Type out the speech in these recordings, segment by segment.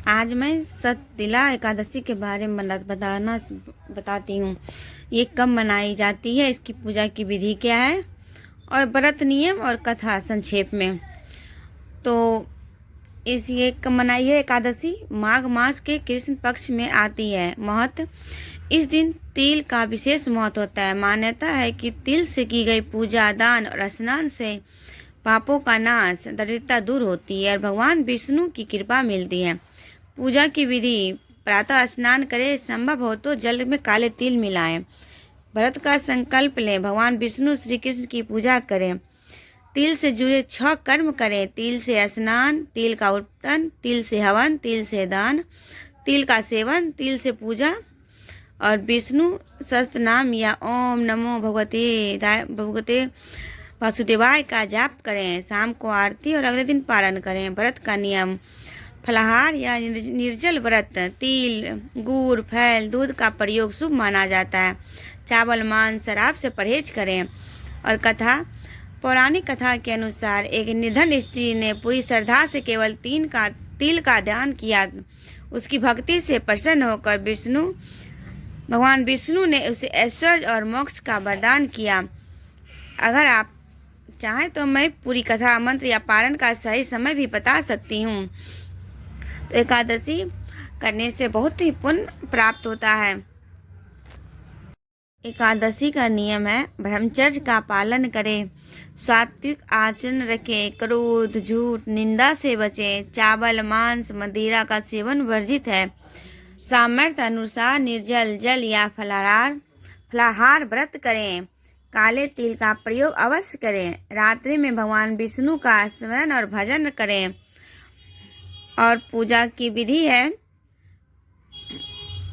आज मैं सततिला एकादशी के बारे में बताती हूँ। ये कब मनाई जाती है, इसकी पूजा की विधि क्या है और व्रत नियम और कथा संक्षेप में। तो ये कब मनाई है एकादशी? माघ मास के कृष्ण पक्ष में आती है। महत्व: इस दिन तिल का विशेष महत्व होता है। मान्यता है कि तिल से की गई पूजा, दान और स्नान से पापों का नाश, दरिद्रता दूर होती है और भगवान विष्णु की कृपा मिलती है। पूजा की विधि: प्रातः स्नान करें, संभव हो तो जल में काले तिल मिलाएं। व्रत का संकल्प लें, भगवान विष्णु श्री कृष्ण की पूजा करें। तिल से जुड़े 6 कर्म करें: तिल से स्नान, तिल का उपटन, तिल से हवन, तिल से दान, तिल का सेवन, तिल से पूजा और विष्णु सहस्त्र नाम या ओम नमो भगवते वासुदेवाय का जाप करें। शाम को आरती और अगले दिन पारण करें। व्रत का नियम: फलाहार या निर्जल व्रत, तिल, गुड़, फल, दूध का प्रयोग शुभ माना जाता है। चावल, मांस, शराब से परहेज करें। और कथा: पौराणिक कथा के अनुसार एक निर्धन स्त्री ने पूरी श्रद्धा से केवल तिल का दान किया। उसकी भक्ति से प्रसन्न होकर भगवान विष्णु ने उसे ऐश्वर्य और मोक्ष का वरदान किया। अगर आप चाहें तो मैं पूरी कथा, मंत्र या पारण का सही समय भी बता सकती हूँ। तो एकादशी करने से बहुत ही पुण्य प्राप्त होता है। एकादशी का नियम है: ब्रह्मचर्य का पालन करें, सात्विक आचरण रखें, क्रोध, झूठ, निंदा से बचें, चावल, मांस, मदिरा का सेवन वर्जित है। सामर्थ्य अनुसार निर्जल, जल या फलाहार व्रत करें। काले तिल का प्रयोग अवश्य करें। रात्रि में भगवान विष्णु का स्मरण और भजन करें। और पूजा की विधि है: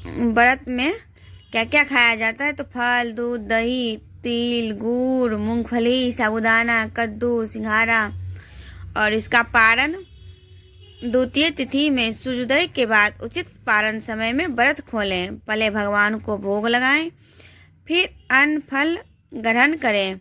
व्रत में क्या क्या खाया जाता है? तो फल, दूध, दही, तिल, गुड़, मूंगफली, साबूदाना, कद्दू, सिंघाड़ा। और इसका पारण: द्वितीय तिथि में सूर्योदय के बाद उचित पारण समय में व्रत खोलें। पहले भगवान को भोग लगाएं, फिर अन्न फल ग्रहण करें।